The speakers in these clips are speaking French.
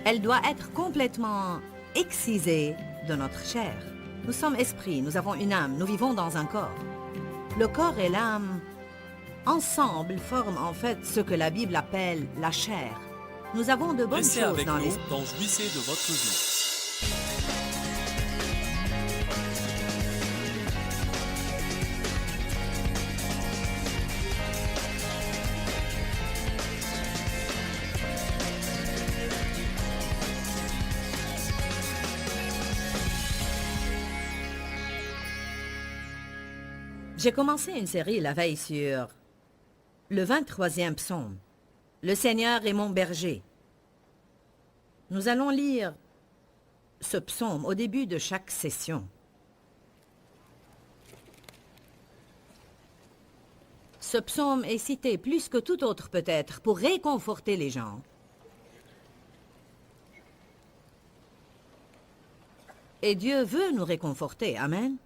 Elle doit être complètement excisée de notre chair. Nous sommes esprits, nous avons une âme, nous vivons dans un corps. Le corps et l'âme, ensemble, forment en fait ce que la Bible appelle la chair. Nous avons de bonnes Restez choses avec dans nous l'esprit. dans Jouissez de votre vie. J'ai commencé une série la veille sur le 23e psaume. Le Seigneur est mon berger. Nous allons lire ce psaume au début de chaque session. Ce psaume est cité plus que tout autre peut-être pour réconforter les gens. Et Dieu veut nous réconforter. Amen.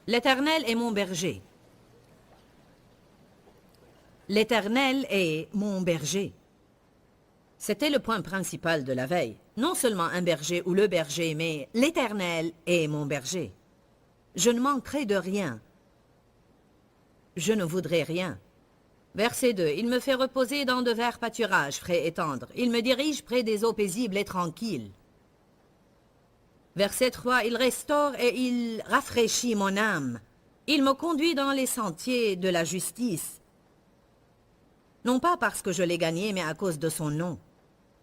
L'Éternel est mon berger. L'Éternel est mon berger. C'était le point principal de la veille. Non seulement un berger ou le berger, mais l'Éternel est mon berger. Je ne manquerai de rien. Je ne voudrais rien. Verset 2. Il me fait reposer dans de verts pâturages frais et tendres. Il me dirige près des eaux paisibles et tranquilles. Verset 3, il restaure et il rafraîchit mon âme. Il me conduit dans les sentiers de la justice. Non pas parce que je l'ai gagné, mais à cause de son nom.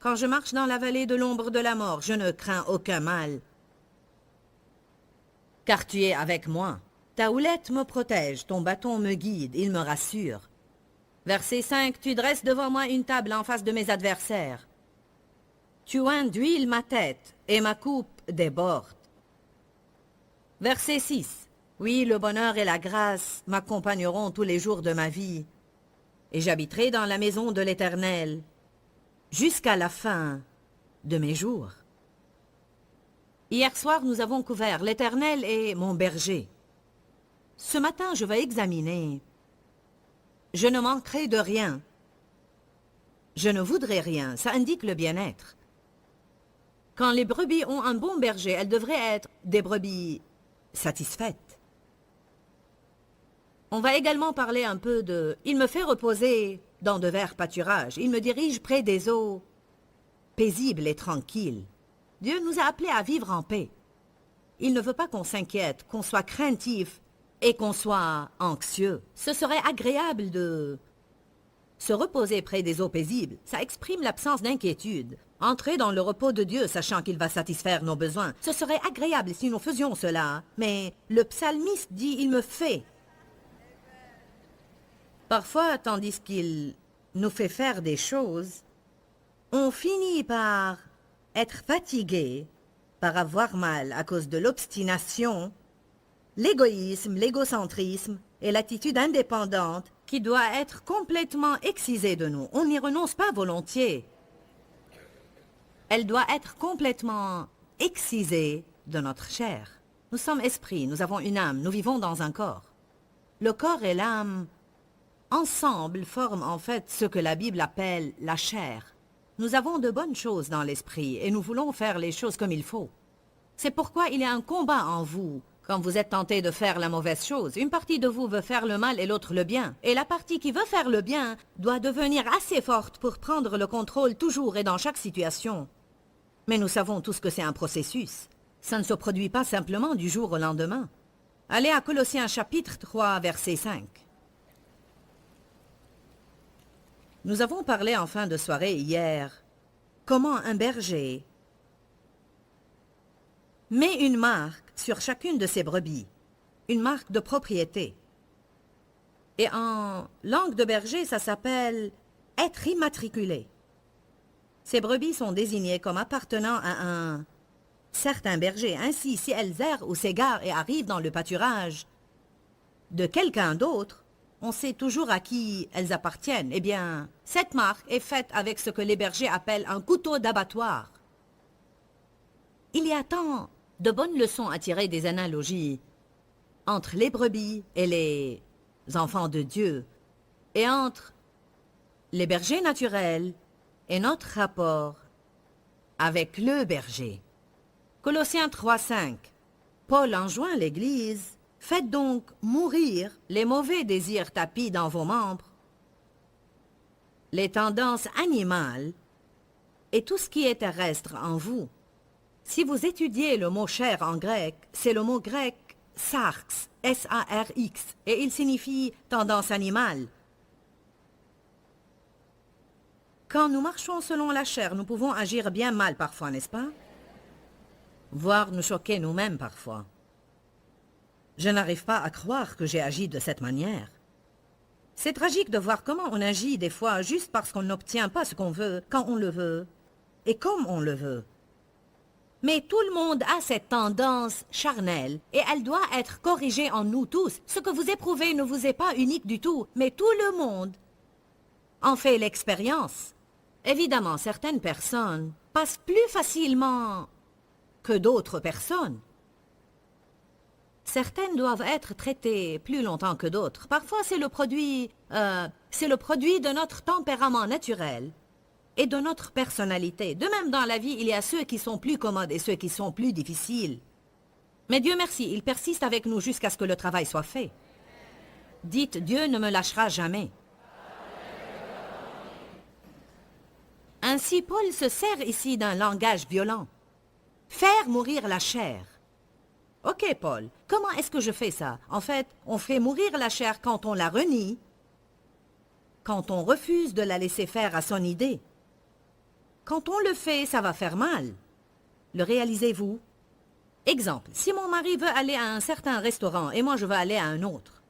Quand je marche dans la vallée de l'ombre de la mort, je ne crains aucun mal. Car tu es avec moi. Ta houlette me protège, ton bâton me guide, il me rassure. Verset 5, tu dresses devant moi une table en face de mes adversaires. Tu oins d'huile ma tête, et ma coupe déborde. Verset 6. Oui, le bonheur et la grâce m'accompagneront tous les jours de ma vie, et j'habiterai dans la maison de l'Éternel jusqu'à la fin de mes jours. Hier soir, nous avons couvert l'Éternel est mon berger. Ce matin, je vais examiner. Je ne manquerai de rien. Je ne voudrais rien. Ça indique le bien-être. Quand les brebis ont un bon berger, elles devraient être des brebis satisfaites. On va également parler un peu de « Il me fait reposer dans de verts pâturages. Il me dirige près des eaux paisibles et tranquilles. » Dieu nous a appelés à vivre en paix. Il ne veut pas qu'on s'inquiète, qu'on soit craintif et qu'on soit anxieux. Ce serait agréable de se reposer près des eaux paisibles. Ça exprime l'absence d'inquiétude. Entrer dans le repos de Dieu, sachant qu'il va satisfaire nos besoins. Ce serait agréable si nous faisions cela. Mais le psalmiste dit « Il me fait ». Parfois, tandis qu'il nous fait faire des choses, on finit par être fatigué, par avoir mal à cause de l'obstination, l'égoïsme, l'égocentrisme et l'attitude indépendante qui doit être complètement excisée de nous. On n'y renonce pas volontiers. Elle doit être complètement excisée de notre chair. Nous sommes esprits, nous avons une âme, nous vivons dans un corps. Le corps et l'âme, ensemble, forment en fait ce que la Bible appelle la chair. Nous avons de bonnes choses dans l'esprit et nous voulons faire les choses comme il faut. C'est pourquoi il y a un combat en vous. Quand vous êtes tenté de faire la mauvaise chose, une partie de vous veut faire le mal et l'autre le bien. Et la partie qui veut faire le bien doit devenir assez forte pour prendre le contrôle toujours et dans chaque situation. Mais nous savons tous que c'est un processus. Ça ne se produit pas simplement du jour au lendemain. Allez à Colossiens chapitre 3, verset 5. Nous avons parlé en fin de soirée hier comment un berger met une marque sur chacune de ses brebis, une marque de propriété. Et en langue de berger, ça s'appelle être immatriculé. Ces brebis sont désignées comme appartenant à un certain berger. Ainsi, si elles errent ou s'égarent et arrivent dans le pâturage de quelqu'un d'autre, on sait toujours à qui elles appartiennent. Eh bien, cette marque est faite avec ce que les bergers appellent un couteau d'abattoir. Il y a tant de bonnes leçons à tirer des analogies entre les brebis et les enfants de Dieu, et entre les bergers naturels et notre rapport avec le berger. Colossiens 3:5. Paul enjoint l'Église, faites donc mourir les mauvais désirs tapis dans vos membres, les tendances animales et tout ce qui est terrestre en vous. Si vous étudiez le mot chair en grec, c'est le mot grec sarx, S-A-R-X, et il signifie tendance animale. Quand nous marchons selon la chair, nous pouvons agir bien mal parfois, n'est-ce pas? Voire nous choquer nous-mêmes parfois. Je n'arrive pas à croire que j'ai agi de cette manière. C'est tragique de voir comment on agit des fois juste parce qu'on n'obtient pas ce qu'on veut, quand on le veut, et comme on le veut. Mais tout le monde a cette tendance charnelle, et elle doit être corrigée en nous tous. Ce que vous éprouvez ne vous est pas unique du tout, mais tout le monde en fait l'expérience. Évidemment, certaines personnes passent plus facilement que d'autres personnes. Certaines doivent être traitées plus longtemps que d'autres. Parfois, c'est le produit de notre tempérament naturel et de notre personnalité. De même, dans la vie, il y a ceux qui sont plus commodes et ceux qui sont plus difficiles. Mais Dieu merci, il persiste avec nous jusqu'à ce que le travail soit fait. Dites, Dieu ne me lâchera jamais. Ainsi, Paul se sert ici d'un langage violent. Faire mourir la chair. Ok, Paul, comment est-ce que je fais ça? En fait, on fait mourir la chair quand on la renie, quand on refuse de la laisser faire à son idée. Quand on le fait, ça va faire mal. Le réalisez-vous? Exemple, si mon mari veut aller à un certain restaurant et moi je veux aller à un autre.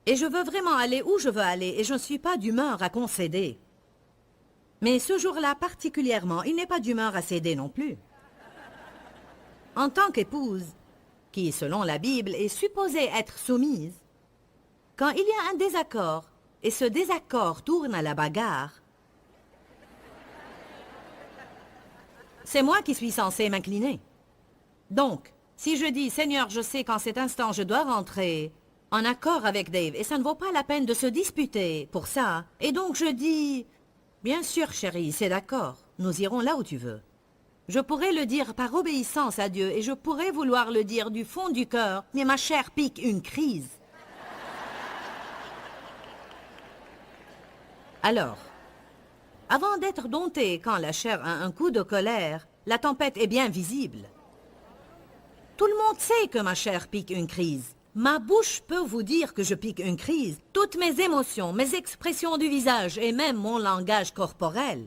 Et je veux vraiment aller où je veux aller et je ne suis pas d'humeur à concéder. Mais ce jour-là particulièrement, il n'est pas d'humeur à céder non plus. En tant qu'épouse, qui selon la Bible est supposée être soumise, quand il y a un désaccord et ce désaccord tourne à la bagarre, c'est moi qui suis censée m'incliner. Donc, si je dis « Seigneur, je sais qu'en cet instant je dois rentrer en accord avec Dave et ça ne vaut pas la peine de se disputer pour ça, et donc je dis « Bien sûr chérie, c'est d'accord, nous irons là où tu veux ». Je pourrais le dire par obéissance à Dieu et je pourrais vouloir le dire du fond du cœur, mais ma chair pique une crise. Alors, avant d'être dompté quand la chair a un coup de colère, la tempête est bien visible. Tout le monde sait que ma chair pique une crise. Ma bouche peut vous dire que je pique une crise. Toutes mes émotions, mes expressions du visage et même mon langage corporel.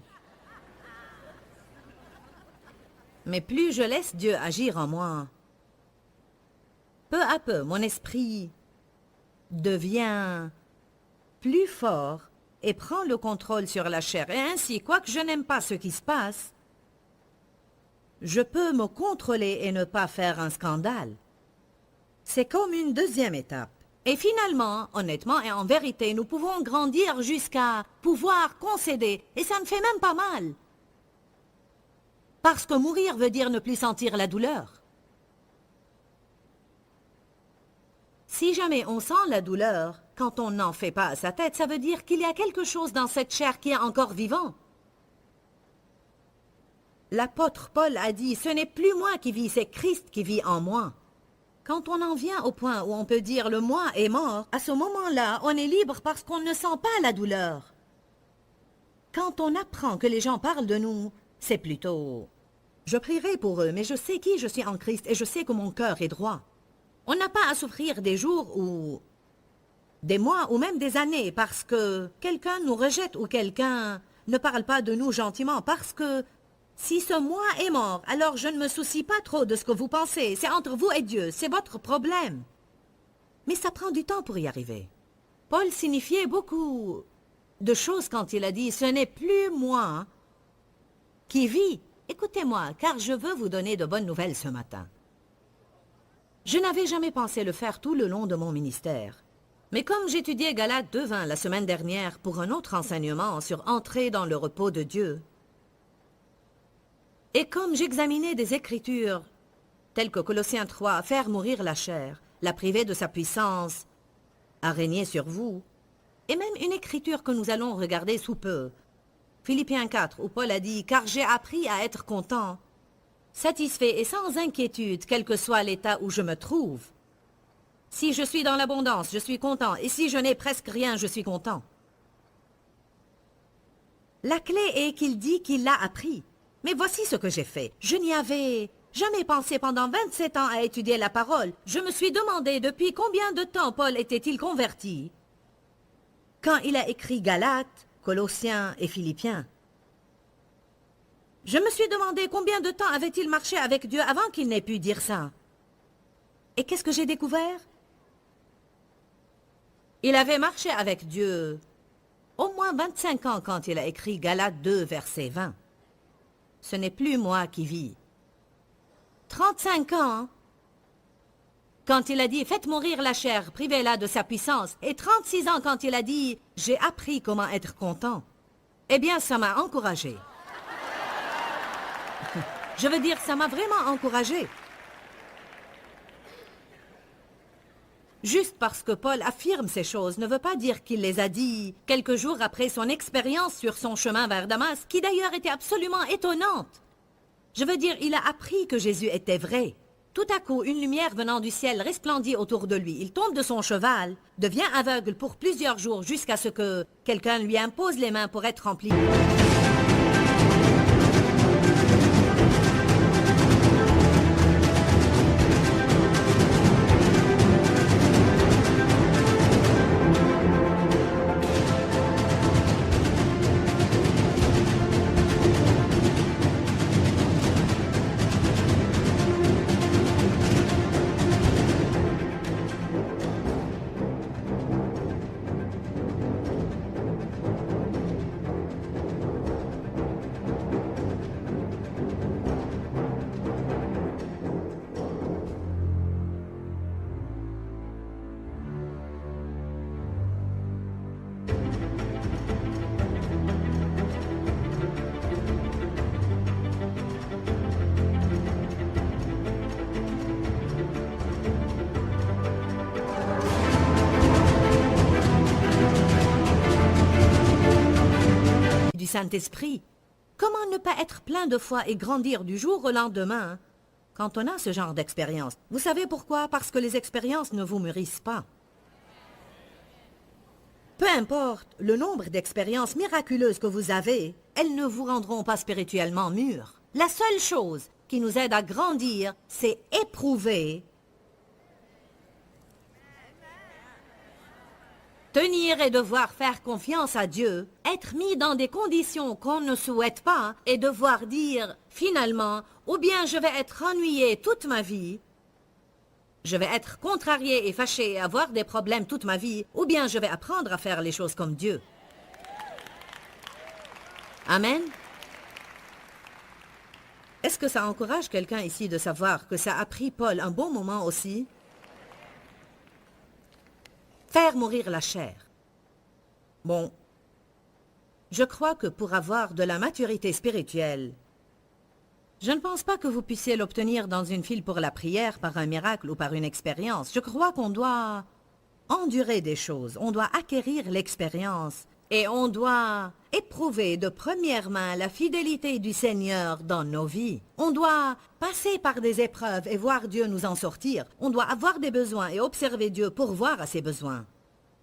Mais plus je laisse Dieu agir en moi, peu à peu, mon esprit devient plus fort et prend le contrôle sur la chair. Et ainsi, quoique je n'aime pas ce qui se passe, je peux me contrôler et ne pas faire un scandale. C'est comme une deuxième étape. Et finalement, honnêtement et en vérité, nous pouvons grandir jusqu'à pouvoir concéder. Et ça ne fait même pas mal. Parce que mourir veut dire ne plus sentir la douleur. Si jamais on sent la douleur, quand on n'en fait pas à sa tête, ça veut dire qu'il y a quelque chose dans cette chair qui est encore vivant. L'apôtre Paul a dit, ce n'est plus moi qui vis, c'est Christ qui vit en moi. Quand on en vient au point où on peut dire le moi est mort, à ce moment-là, on est libre parce qu'on ne sent pas la douleur. Quand on apprend que les gens parlent de nous, c'est plutôt... Je prierai pour eux, mais je sais qui je suis en Christ et je sais que mon cœur est droit. On n'a pas à souffrir des jours ou des mois ou même des années parce que quelqu'un nous rejette ou quelqu'un ne parle pas de nous gentiment parce que si ce moi est mort, alors je ne me soucie pas trop de ce que vous pensez. C'est entre vous et Dieu, c'est votre problème. Mais ça prend du temps pour y arriver. Paul signifiait beaucoup de choses quand il a dit « Ce n'est plus moi qui vis ». Écoutez-moi, car je veux vous donner de bonnes nouvelles ce matin. Je n'avais jamais pensé le faire tout le long de mon ministère. Mais comme j'étudiais Galates 2:20 la semaine dernière pour un autre enseignement sur entrer dans le repos de Dieu, et comme j'examinais des écritures telles que Colossiens 3, faire mourir la chair, la priver de sa puissance, à régner sur vous. Et même une écriture que nous allons regarder sous peu. Philippiens 4, où Paul a dit « Car j'ai appris à être content, satisfait et sans inquiétude, quel que soit l'état où je me trouve. Si je suis dans l'abondance, je suis content, et si je n'ai presque rien, je suis content. » La clé est qu'il dit qu'il l'a appris. Mais voici ce que j'ai fait. Je n'y avais jamais pensé pendant 27 ans à étudier la parole. Je me suis demandé depuis combien de temps Paul était-il converti quand il a écrit Galates, Colossiens et Philippiens. Je me suis demandé combien de temps avait-il marché avec Dieu avant qu'il n'ait pu dire ça. Et qu'est-ce que j'ai découvert? Il avait marché avec Dieu au moins 25 ans quand il a écrit Galates 2, verset 20. Ce n'est plus moi qui vis. 35 ans quand il a dit « Faites mourir la chair, privez-la de sa puissance ». Et 36 ans quand il a dit « J'ai appris comment être content ». Eh bien, ça m'a encouragé. Je veux dire, ça m'a vraiment encouragé. Juste parce que Paul affirme ces choses ne veut pas dire qu'il les a dit quelques jours après son expérience sur son chemin vers Damas, qui d'ailleurs était absolument étonnante. Je veux dire, il a appris que Jésus était vrai. Tout à coup, une lumière venant du ciel resplendit autour de lui. Il tombe de son cheval, devient aveugle pour plusieurs jours jusqu'à ce que quelqu'un lui impose les mains pour être rempli. Du Saint-Esprit. Comment ne pas être plein de foi et grandir du jour au lendemain quand on a ce genre d'expérience? Vous savez pourquoi? Parce que les expériences ne vous mûrissent pas. Peu importe le nombre d'expériences miraculeuses que vous avez, elles ne vous rendront pas spirituellement mûrs. La seule chose qui nous aide à grandir, c'est éprouver, tenir et devoir faire confiance à Dieu, être mis dans des conditions qu'on ne souhaite pas et devoir dire, finalement, ou bien je vais être ennuyé toute ma vie, je vais être contrarié et fâché et avoir des problèmes toute ma vie, ou bien je vais apprendre à faire les choses comme Dieu. Amen. Est-ce que ça encourage quelqu'un ici de savoir que ça a pris Paul un bon moment aussi? Faire mourir la chair. Bon, je crois que pour avoir de la maturité spirituelle, je ne pense pas que vous puissiez l'obtenir dans une file pour la prière, par un miracle ou par une expérience. Je crois qu'on doit endurer des choses, on doit acquérir l'expérience et on doit éprouver de première main la fidélité du Seigneur dans nos vies. On doit passer par des épreuves et voir Dieu nous en sortir. On doit avoir des besoins et observer Dieu pourvoir à ses besoins.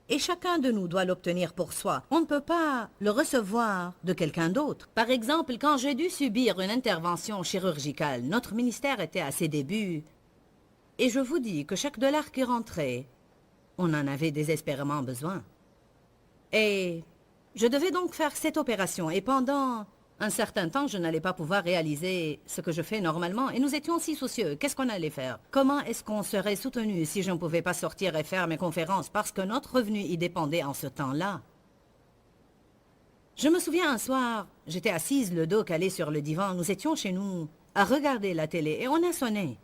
Et chacun de nous doit l'obtenir pour soi. On ne peut pas le recevoir de quelqu'un d'autre. Par exemple, quand j'ai dû subir une intervention chirurgicale, notre ministère était à ses débuts. Et je vous dis que chaque dollar qui rentrait, on en avait désespérément besoin. Et je devais donc faire cette opération. Et pendant un certain temps, je n'allais pas pouvoir réaliser ce que je fais normalement. Et nous étions si soucieux. Qu'est-ce qu'on allait faire? Comment est-ce qu'on serait soutenu si je ne pouvais pas sortir et faire mes conférences parce que notre revenu y dépendait en ce temps-là? Je me souviens un soir, j'étais assise le dos calé sur le divan. Nous étions chez nous à regarder la télé et on a sonné.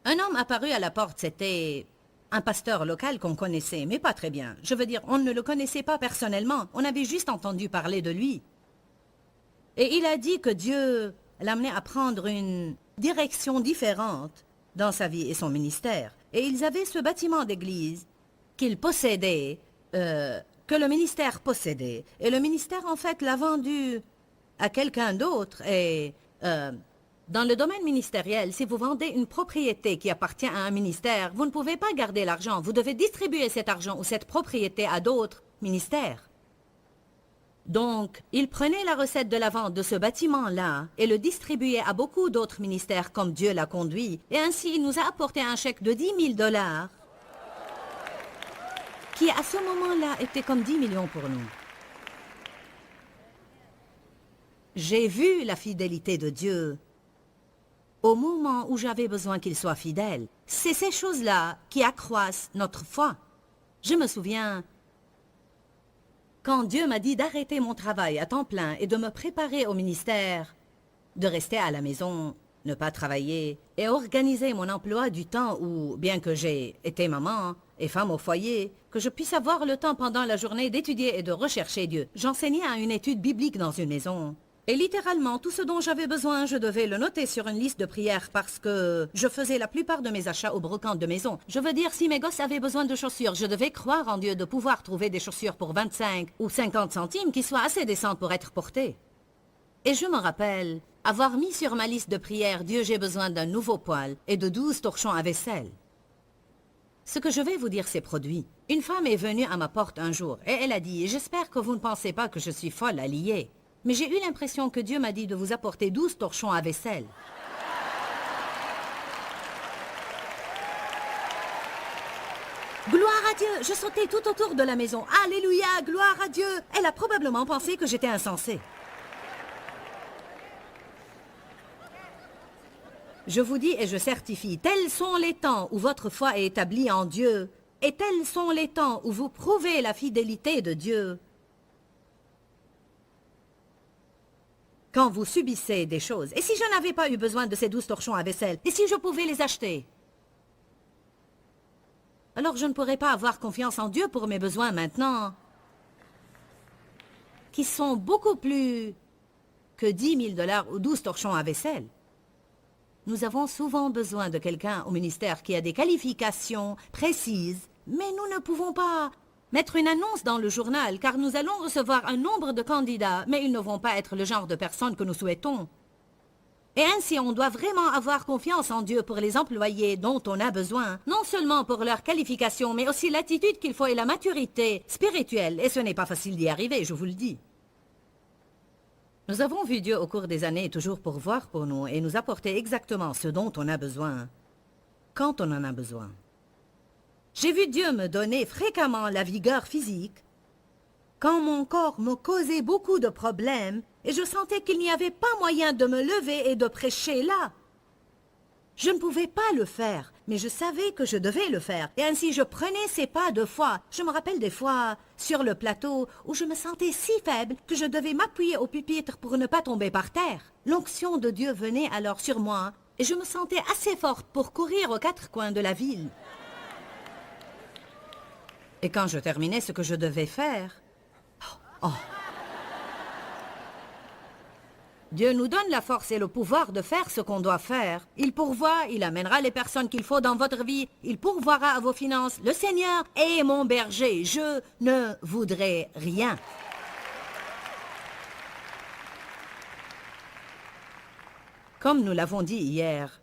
Un homme apparut à la porte. C'était un pasteur local qu'on connaissait, mais pas très bien. Je veux dire, on ne le connaissait pas personnellement. On avait juste entendu parler de lui. Et il a dit que Dieu l'amenait à prendre une direction différente dans sa vie et son ministère. Et ils avaient ce bâtiment d'église qu'il possédait, que le ministère possédait. Et le ministère, en fait, l'a vendu à quelqu'un d'autre. Et dans le domaine ministériel, si vous vendez une propriété qui appartient à un ministère, vous ne pouvez pas garder l'argent. Vous devez distribuer cet argent ou cette propriété à d'autres ministères. Donc, il prenait la recette de la vente de ce bâtiment-là et le distribuait à beaucoup d'autres ministères comme Dieu l'a conduit. Et ainsi, il nous a apporté un chèque de 10 000 $, qui à ce moment-là était comme 10 millions pour nous. J'ai vu la fidélité de Dieu au moment où j'avais besoin qu'il soit fidèle. C'est ces choses-là qui accroissent notre foi. Je me souviens, quand Dieu m'a dit d'arrêter mon travail à temps plein et de me préparer au ministère, de rester à la maison, ne pas travailler et organiser mon emploi du temps où, bien que j'ai été maman et femme au foyer, que je puisse avoir le temps pendant la journée d'étudier et de rechercher Dieu. J'enseignais à une étude biblique dans une maison. Et littéralement, tout ce dont j'avais besoin, je devais le noter sur une liste de prières parce que je faisais la plupart de mes achats au brocante de maison. Je veux dire, si mes gosses avaient besoin de chaussures, je devais croire en Dieu de pouvoir trouver des chaussures pour 25 ou 50 centimes qui soient assez décentes pour être portées. Et je me rappelle avoir mis sur ma liste de prières « Dieu, j'ai besoin d'un nouveau poêle et de 12 torchons à vaisselle ». Ce que je vais vous dire s'est produit. Une femme est venue à ma porte un jour et elle a dit « J'espère que vous ne pensez pas que je suis folle à lier. Mais j'ai eu l'impression que Dieu m'a dit de vous apporter 12 torchons à vaisselle. » Gloire à Dieu! Je sautais tout autour de la maison. Alléluia! Gloire à Dieu! Elle a probablement pensé que j'étais insensée. Je vous dis et je certifie, tels sont les temps où votre foi est établie en Dieu, et tels sont les temps où vous prouvez la fidélité de Dieu. Quand vous subissez des choses, et si je n'avais pas eu besoin de ces 12 torchons à vaisselle, et si je pouvais les acheter, alors je ne pourrais pas avoir confiance en Dieu pour mes besoins maintenant, qui sont beaucoup plus que 10 000 $ ou 12 torchons à vaisselle. Nous avons souvent besoin de quelqu'un au ministère qui a des qualifications précises, mais nous ne pouvons pas mettre une annonce dans le journal car nous allons recevoir un nombre de candidats, mais ils ne vont pas être le genre de personnes que nous souhaitons. Et ainsi, on doit vraiment avoir confiance en Dieu pour les employés dont on a besoin, non seulement pour leurs qualifications, mais aussi l'attitude qu'il faut et la maturité spirituelle. Et ce n'est pas facile d'y arriver, je vous le dis. Nous avons vu Dieu au cours des années toujours pourvoir pour nous et nous apporter exactement ce dont on a besoin, quand on en a besoin. J'ai vu Dieu me donner fréquemment la vigueur physique, quand mon corps me causait beaucoup de problèmes et je sentais qu'il n'y avait pas moyen de me lever et de prêcher là. Je ne pouvais pas le faire, mais je savais que je devais le faire. Et ainsi, je prenais ces pas de foi. Je me rappelle des fois, sur le plateau, où je me sentais si faible que je devais m'appuyer au pupitre pour ne pas tomber par terre. L'onction de Dieu venait alors sur moi, et je me sentais assez forte pour courir aux quatre coins de la ville. Et quand je terminais ce que je devais faire... Dieu nous donne la force et le pouvoir de faire ce qu'on doit faire. Il pourvoit, il amènera les personnes qu'il faut dans votre vie, il pourvoira à vos finances. Le Seigneur est mon berger, je ne voudrais rien. Comme nous l'avons dit hier,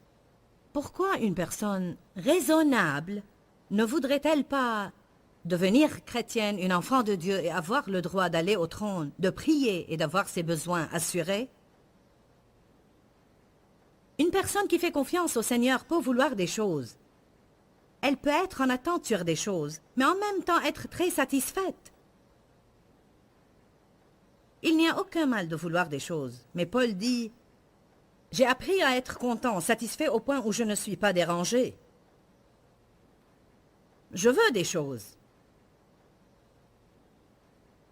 pourquoi une personne raisonnable ne voudrait-elle pas devenir chrétienne, une enfant de Dieu et avoir le droit d'aller au trône, de prier et d'avoir ses besoins assurés? Une personne qui fait confiance au Seigneur peut vouloir des choses. Elle peut être en attente sur des choses, mais en même temps être très satisfaite. Il n'y a aucun mal de vouloir des choses, mais Paul dit « J'ai appris à être content, satisfait au point où je ne suis pas dérangé. » Je veux des choses.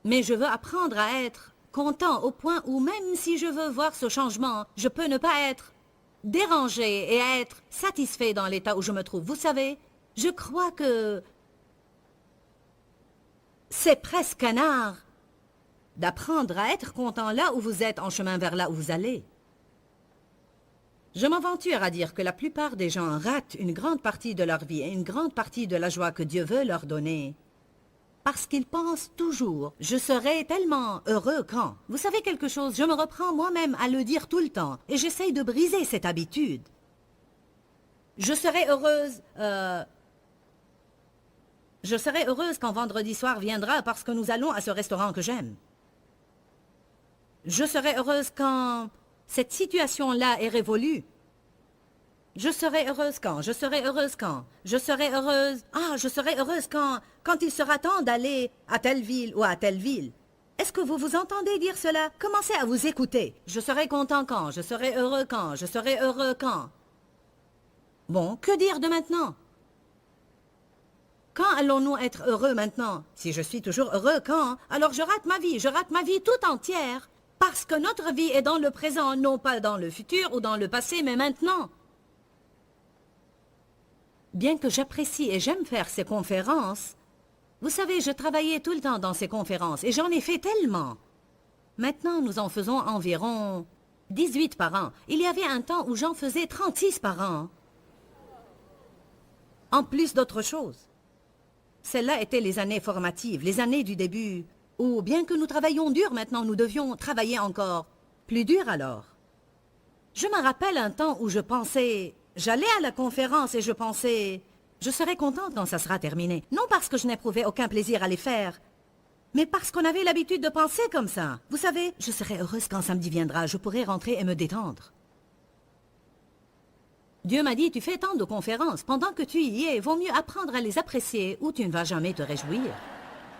Mais je veux apprendre à être content au point où même si je veux voir ce changement, je peux ne pas être dérangé et être satisfait dans l'état où je me trouve. Vous savez, je crois que c'est presque un art d'apprendre à être content là où vous êtes en chemin vers là où vous allez. Je m'aventure à dire que la plupart des gens ratent une grande partie de leur vie et une grande partie de la joie que Dieu veut leur donner Parce qu'ils pensent toujours « je serai tellement heureux quand ». Vous savez quelque chose, je me reprends moi-même à le dire tout le temps et j'essaye de briser cette habitude. Je serai heureuse... Je serai heureuse quand vendredi soir viendra parce que nous allons à ce restaurant que j'aime. Je serai heureuse quand cette situation-là est révolue. Je serai heureuse quand, je serai heureuse quand, je serai heureuse... Ah, je serai heureuse quand il sera temps d'aller à telle ville ou à telle ville. Est-ce que vous vous entendez dire cela? Commencez à vous écouter. Je serai content quand, je serai heureux quand, je serai heureux quand. Bon, que dire de maintenant? Quand allons-nous être heureux maintenant? Si je suis toujours heureux quand, alors je rate ma vie tout entière. Parce que notre vie est dans le présent, non pas dans le futur ou dans le passé, mais maintenant. Bien que j'apprécie et j'aime faire ces conférences, vous savez, je travaillais tout le temps dans ces conférences et j'en ai fait tellement. Maintenant, nous en faisons environ 18 par an. Il y avait un temps où j'en faisais 36 par an. En plus d'autres choses. Celles-là étaient les années formatives, les années du début, où bien que nous travaillions dur maintenant, nous devions travailler encore plus dur alors. Je me rappelle un temps où je pensais, j'allais à la conférence et je pensais, je serai contente quand ça sera terminé. Non parce que je n'éprouvais aucun plaisir à les faire, mais parce qu'on avait l'habitude de penser comme ça. Vous savez, je serai heureuse quand samedi viendra, je pourrai rentrer et me détendre. Dieu m'a dit, tu fais tant de conférences, pendant que tu y es, vaut mieux apprendre à les apprécier ou tu ne vas jamais te réjouir.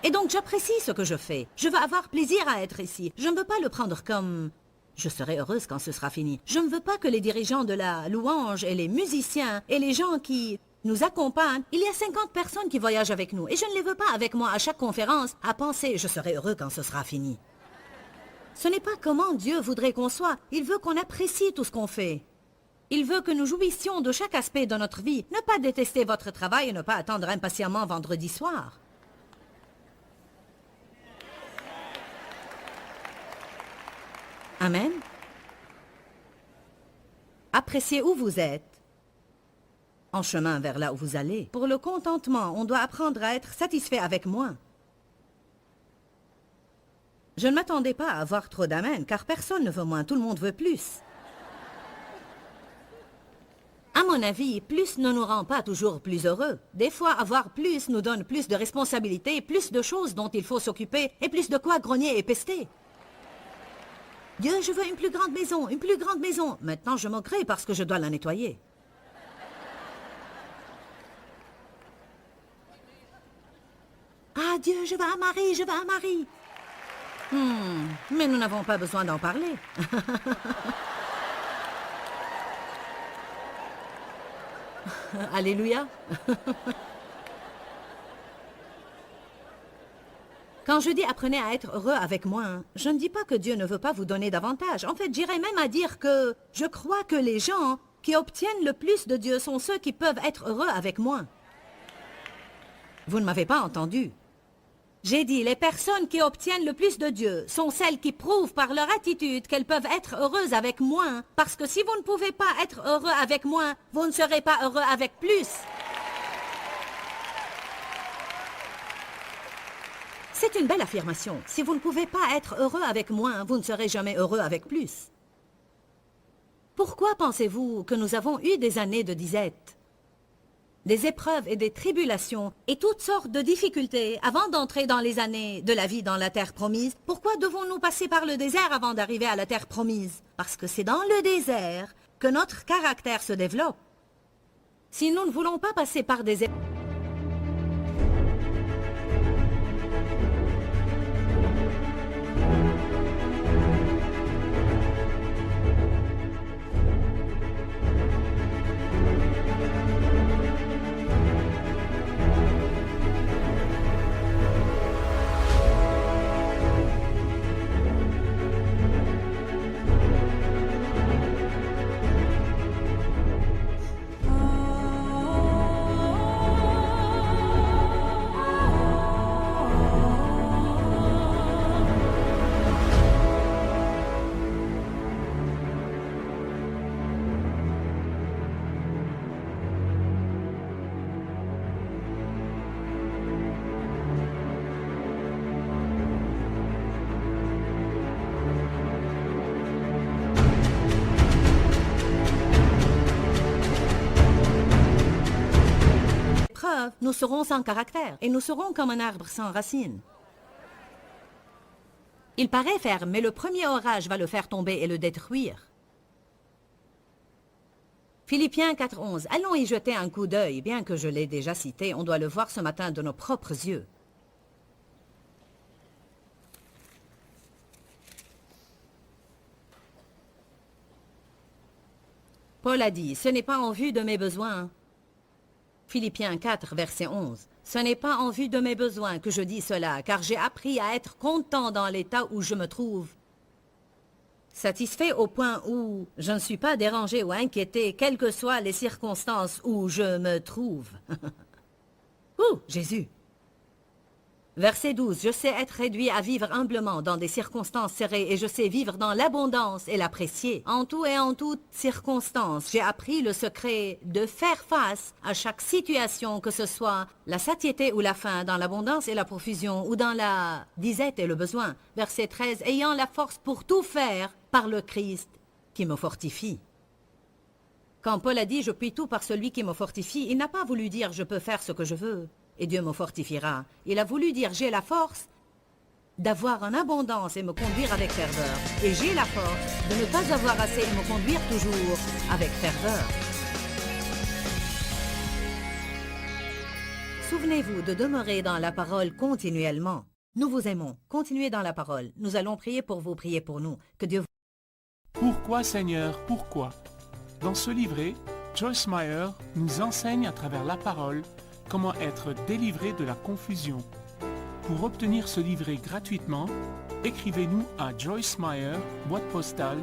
Et donc j'apprécie ce que je fais. Je veux avoir plaisir à être ici. Je ne veux pas le prendre comme... Je serai heureuse quand ce sera fini. Je ne veux pas que les dirigeants de la louange et les musiciens et les gens qui nous accompagnent, il y a 50 personnes qui voyagent avec nous et je ne les veux pas avec moi à chaque conférence à penser « je serai heureux quand ce sera fini ». Ce n'est pas comment Dieu voudrait qu'on soit. Il veut qu'on apprécie tout ce qu'on fait. Il veut que nous jouissions de chaque aspect de notre vie. Ne pas détester votre travail et ne pas attendre impatiemment vendredi soir. Amen. Appréciez où vous êtes, en chemin vers là où vous allez. Pour le contentement, on doit apprendre à être satisfait avec moins. Je ne m'attendais pas à avoir trop d'amen, car personne ne veut moins, tout le monde veut plus. À mon avis, plus ne nous rend pas toujours plus heureux. Des fois, avoir plus nous donne plus de responsabilités, plus de choses dont il faut s'occuper, et plus de quoi grogner et pester. Dieu, je veux une plus grande maison, une plus grande maison. Maintenant, je moquerai parce que je dois la nettoyer. Ah, Dieu, je veux un mari, je veux un mari. Mais nous n'avons pas besoin d'en parler. Alléluia. Quand je dis apprenez à être heureux avec moins, je ne dis pas que Dieu ne veut pas vous donner davantage. En fait, j'irais même à dire que je crois que les gens qui obtiennent le plus de Dieu sont ceux qui peuvent être heureux avec moins. Vous ne m'avez pas entendu. J'ai dit les personnes qui obtiennent le plus de Dieu sont celles qui prouvent par leur attitude qu'elles peuvent être heureuses avec moins. Parce que si vous ne pouvez pas être heureux avec moins, vous ne serez pas heureux avec plus. C'est une belle affirmation. Si vous ne pouvez pas être heureux avec moins, vous ne serez jamais heureux avec plus. Pourquoi pensez-vous que nous avons eu des années de disette, des épreuves et des tribulations et toutes sortes de difficultés avant d'entrer dans les années de la vie dans la terre promise? Pourquoi devons-nous passer par le désert avant d'arriver à la terre promise? Parce que c'est dans le désert que notre caractère se développe. Si nous ne voulons pas passer par des épreuves, l'épreuve, nous serons sans caractère et nous serons comme un arbre sans racines. Il paraît ferme, mais le premier orage va le faire tomber et le détruire. Philippiens 4:11. Allons y jeter un coup d'œil, bien que je l'ai déjà cité, on doit le voir ce matin de nos propres yeux. Paul a dit, ce n'est pas en vue de mes besoins. Philippiens 4, verset 11. Ce n'est pas en vue de mes besoins que je dis cela, car j'ai appris à être content dans l'état où je me trouve. Satisfait au point où je ne suis pas dérangé ou inquiété, quelles que soient les circonstances où je me trouve. Ouh, Jésus! Verset 12. Je sais être réduit à vivre humblement dans des circonstances serrées et je sais vivre dans l'abondance et l'apprécier. En tout et en toute circonstance, j'ai appris le secret de faire face à chaque situation, que ce soit la satiété ou la faim, dans l'abondance et la profusion, ou dans la disette et le besoin. Verset 13. Ayant la force pour tout faire par le Christ qui me fortifie. Quand Paul a dit « Je puis tout par celui qui me fortifie », il n'a pas voulu dire « Je peux faire ce que je veux ». Et Dieu me fortifiera. Il a voulu dire, j'ai la force d'avoir en abondance et me conduire avec ferveur. Et j'ai la force de ne pas avoir assez et me conduire toujours avec ferveur. Souvenez-vous de demeurer dans la parole continuellement. Nous vous aimons. Continuez dans la parole. Nous allons prier pour vous, prier pour nous. Que Dieu vous... Pourquoi, Seigneur, pourquoi? Dans ce livret, Joyce Meyer nous enseigne à travers la parole comment être délivré de la confusion. Pour obtenir ce livret gratuitement, écrivez-nous à Joyce Meyer, boîte postale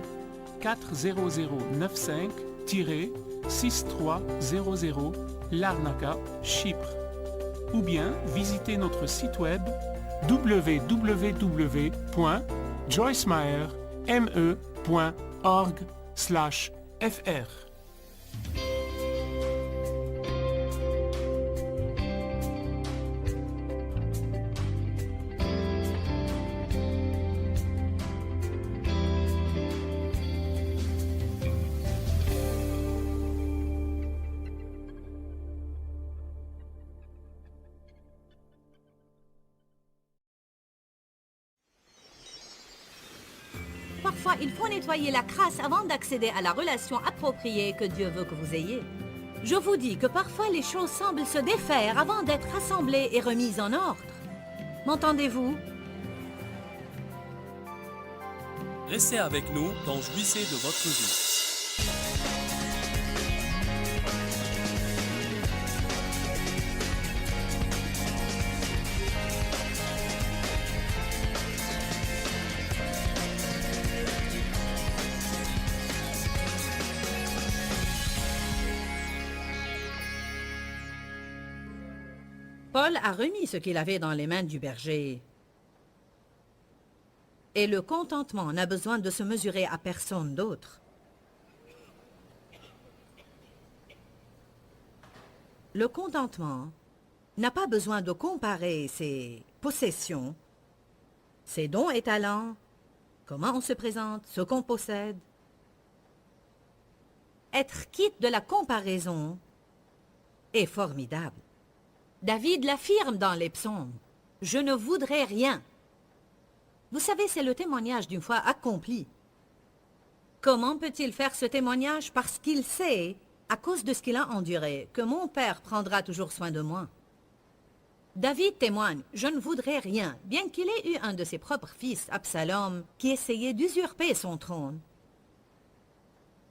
40095-6300 Larnaca, Chypre. Ou bien visitez notre site web www.joycemeyer.org/fr. Parfois, il faut nettoyer la crasse avant d'accéder à la relation appropriée que Dieu veut que vous ayez. Je vous dis que parfois les choses semblent se défaire avant d'être rassemblées et remises en ordre. M'entendez-vous? Restez avec nous dans Jouissez de votre vie. Paul a remis ce qu'il avait dans les mains du berger. Et le contentement n'a besoin de se mesurer à personne d'autre. Le contentement n'a pas besoin de comparer ses possessions, ses dons et talents, comment on se présente, ce qu'on possède. Être quitte de la comparaison est formidable. David l'affirme dans les psaumes. « Je ne voudrais rien. » Vous savez, c'est le témoignage d'une foi accomplie. Comment peut-il faire ce témoignage? Parce qu'il sait, à cause de ce qu'il a enduré, que mon Père prendra toujours soin de moi. David témoigne, je ne voudrais rien, bien qu'il ait eu un de ses propres fils, Absalom, qui essayait d'usurper son trône.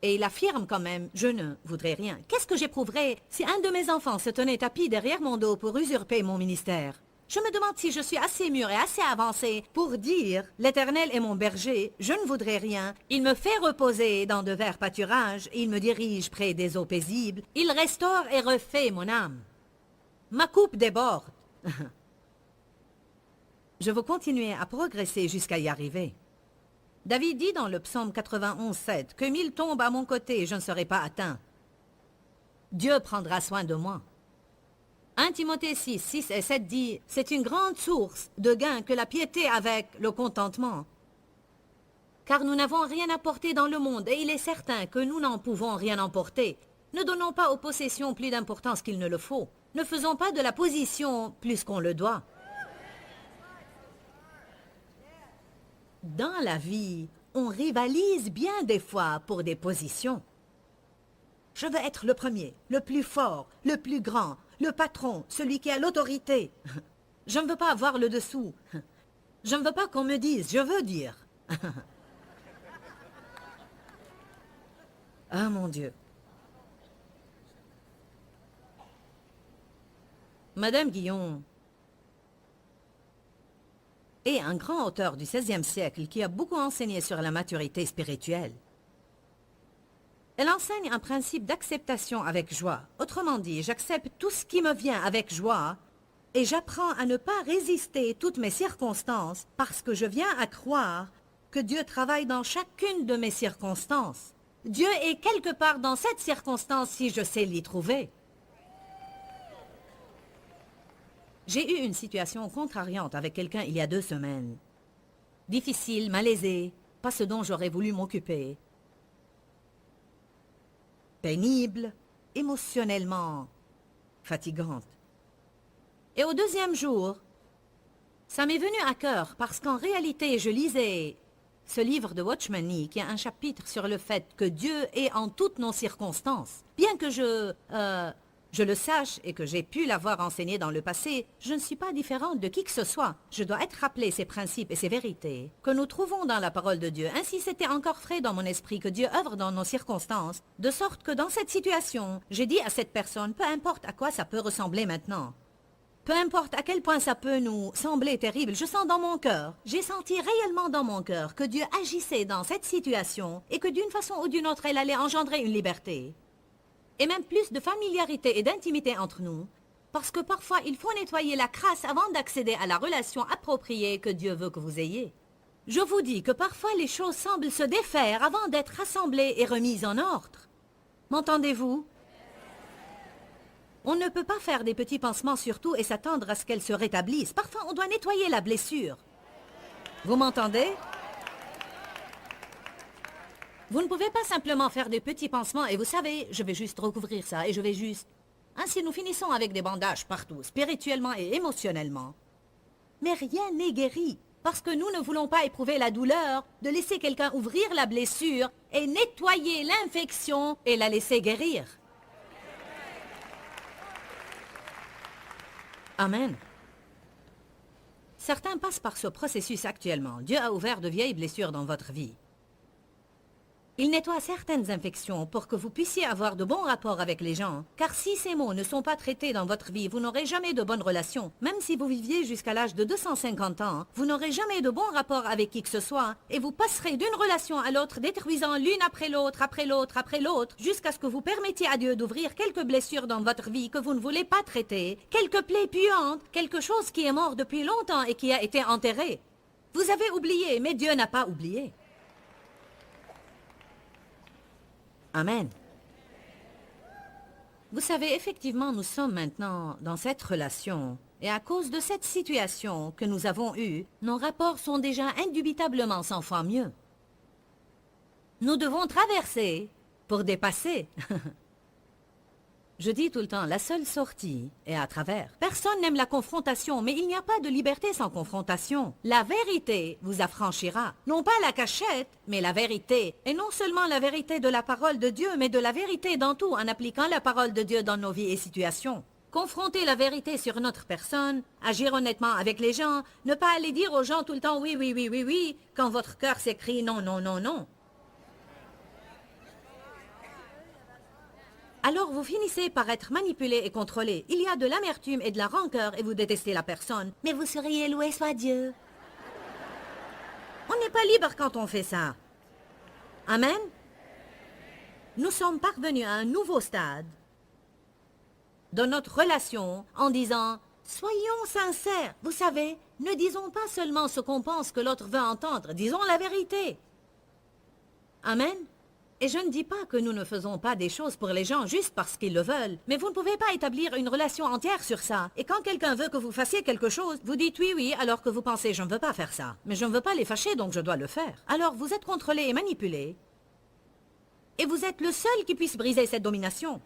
Et il affirme quand même, je ne voudrais rien. Qu'est-ce que j'éprouverais si un de mes enfants se tenait tapis derrière mon dos pour usurper mon ministère? Je me demande si je suis assez mûr et assez avancé pour dire, l'Éternel est mon berger, je ne voudrais rien. Il me fait reposer dans de verts pâturages, il me dirige près des eaux paisibles, il restaure et refait mon âme. Ma coupe déborde. Je veux continuer à progresser jusqu'à y arriver. David dit dans le psaume 91:7 que 1000 tombent à mon côté, je ne serai pas atteint. Dieu prendra soin de moi. 1 Timothée 6 et 7 dit, c'est une grande source de gain que la piété avec le contentement. Car nous n'avons rien apporté dans le monde et il est certain que nous n'en pouvons rien emporter. Ne donnons pas aux possessions plus d'importance qu'il ne le faut. Ne faisons pas de la position plus qu'on le doit. Dans la vie, on rivalise bien des fois pour des positions. Je veux être le premier, le plus fort, le plus grand, le patron, celui qui a l'autorité. Je ne veux pas avoir le dessous. Je ne veux pas qu'on me dise, je veux dire. Ah mon Dieu. Madame Guillon est un grand auteur du XVIe siècle qui a beaucoup enseigné sur la maturité spirituelle. Elle enseigne un principe d'acceptation avec joie. Autrement dit, j'accepte tout ce qui me vient avec joie et j'apprends à ne pas résister toutes mes circonstances parce que je viens à croire que Dieu travaille dans chacune de mes circonstances. Dieu est quelque part dans cette circonstance si je sais l'y trouver. J'ai eu une situation contrariante avec quelqu'un il y a 2 semaines. Difficile, malaisée, pas ce dont j'aurais voulu m'occuper. Pénible, émotionnellement fatigante. Et au 2e jour, ça m'est venu à cœur parce qu'en réalité, je lisais ce livre de Watchman Nee qui a un chapitre sur le fait que Dieu est en toutes nos circonstances. Bien que je le sache et que j'ai pu l'avoir enseigné dans le passé, je ne suis pas différente de qui que ce soit. Je dois être rappelé ces principes et ces vérités que nous trouvons dans la parole de Dieu. Ainsi, c'était encore frais dans mon esprit que Dieu œuvre dans nos circonstances, de sorte que dans cette situation, j'ai dit à cette personne, peu importe à quoi ça peut ressembler maintenant, peu importe à quel point ça peut nous sembler terrible, je sens dans mon cœur, j'ai senti réellement dans mon cœur que Dieu agissait dans cette situation et que d'une façon ou d'une autre, elle allait engendrer une liberté. Et même plus de familiarité et d'intimité entre nous, parce que parfois il faut nettoyer la crasse avant d'accéder à la relation appropriée que Dieu veut que vous ayez. Je vous dis que parfois les choses semblent se défaire avant d'être rassemblées et remises en ordre. M'entendez-vous? On ne peut pas faire des petits pansements sur tout et s'attendre à ce qu'elles se rétablissent. Parfois on doit nettoyer la blessure. Vous m'entendez? Vous ne pouvez pas simplement faire des petits pansements et vous savez, je vais juste recouvrir ça et je vais juste... Ainsi nous finissons avec des bandages partout, spirituellement et émotionnellement. Mais rien n'est guéri, parce que nous ne voulons pas éprouver la douleur de laisser quelqu'un ouvrir la blessure et nettoyer l'infection et la laisser guérir. Amen. Certains passent par ce processus actuellement. Dieu a ouvert de vieilles blessures dans votre vie. Il nettoie certaines infections pour que vous puissiez avoir de bons rapports avec les gens. Car si ces maux ne sont pas traités dans votre vie, vous n'aurez jamais de bonnes relations. Même si vous viviez jusqu'à l'âge de 250 ans, vous n'aurez jamais de bons rapports avec qui que ce soit. Et vous passerez d'une relation à l'autre, détruisant l'une après l'autre, après l'autre, après l'autre, jusqu'à ce que vous permettiez à Dieu d'ouvrir quelques blessures dans votre vie que vous ne voulez pas traiter, quelques plaies puantes, quelque chose qui est mort depuis longtemps et qui a été enterré. Vous avez oublié, mais Dieu n'a pas oublié. Amen. Vous savez, effectivement, nous sommes maintenant dans cette relation. Et à cause de cette situation que nous avons eue, nos rapports sont déjà indubitablement 100 fois mieux. Nous devons traverser pour dépasser. Je dis tout le temps, la seule sortie est à travers. Personne n'aime la confrontation, mais il n'y a pas de liberté sans confrontation. La vérité vous affranchira. Non pas la cachette, mais la vérité. Et non seulement la vérité de la parole de Dieu, mais de la vérité dans tout, en appliquant la parole de Dieu dans nos vies et situations. Confronter la vérité sur notre personne, agir honnêtement avec les gens, ne pas aller dire aux gens tout le temps oui, oui, oui, oui, oui, quand votre cœur s'écrie non, non, non, non. Alors vous finissez par être manipulé et contrôlé. Il y a de l'amertume et de la rancœur et vous détestez la personne. Mais vous seriez loué soit Dieu. On n'est pas libre quand on fait ça. Amen. Nous sommes parvenus à un nouveau stade de notre relation en disant « Soyons sincères. Vous savez, ne disons pas seulement ce qu'on pense que l'autre veut entendre. Disons la vérité. » Amen. Et je ne dis pas que nous ne faisons pas des choses pour les gens juste parce qu'ils le veulent, mais vous ne pouvez pas établir une relation entière sur ça. Et quand quelqu'un veut que vous fassiez quelque chose, vous dites oui, oui, alors que vous pensez je ne veux pas faire ça. Mais je ne veux pas les fâcher, donc je dois le faire. Alors vous êtes contrôlé et manipulé. Et vous êtes le seul qui puisse briser cette domination.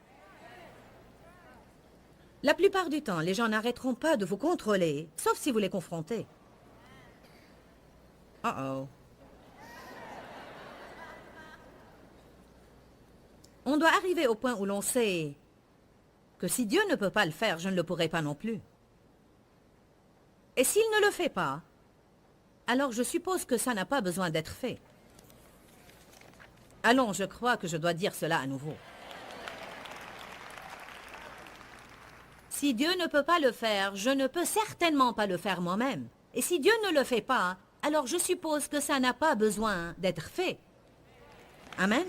La plupart du temps, les gens n'arrêteront pas de vous contrôler, sauf si vous les confrontez. Oh. On doit arriver au point où l'on sait que si Dieu ne peut pas le faire, je ne le pourrai pas non plus. Et s'il ne le fait pas, alors je suppose que ça n'a pas besoin d'être fait. Allons, je crois que je dois dire cela à nouveau. Si Dieu ne peut pas le faire, je ne peux certainement pas le faire moi-même. Et si Dieu ne le fait pas, alors je suppose que ça n'a pas besoin d'être fait. Amen.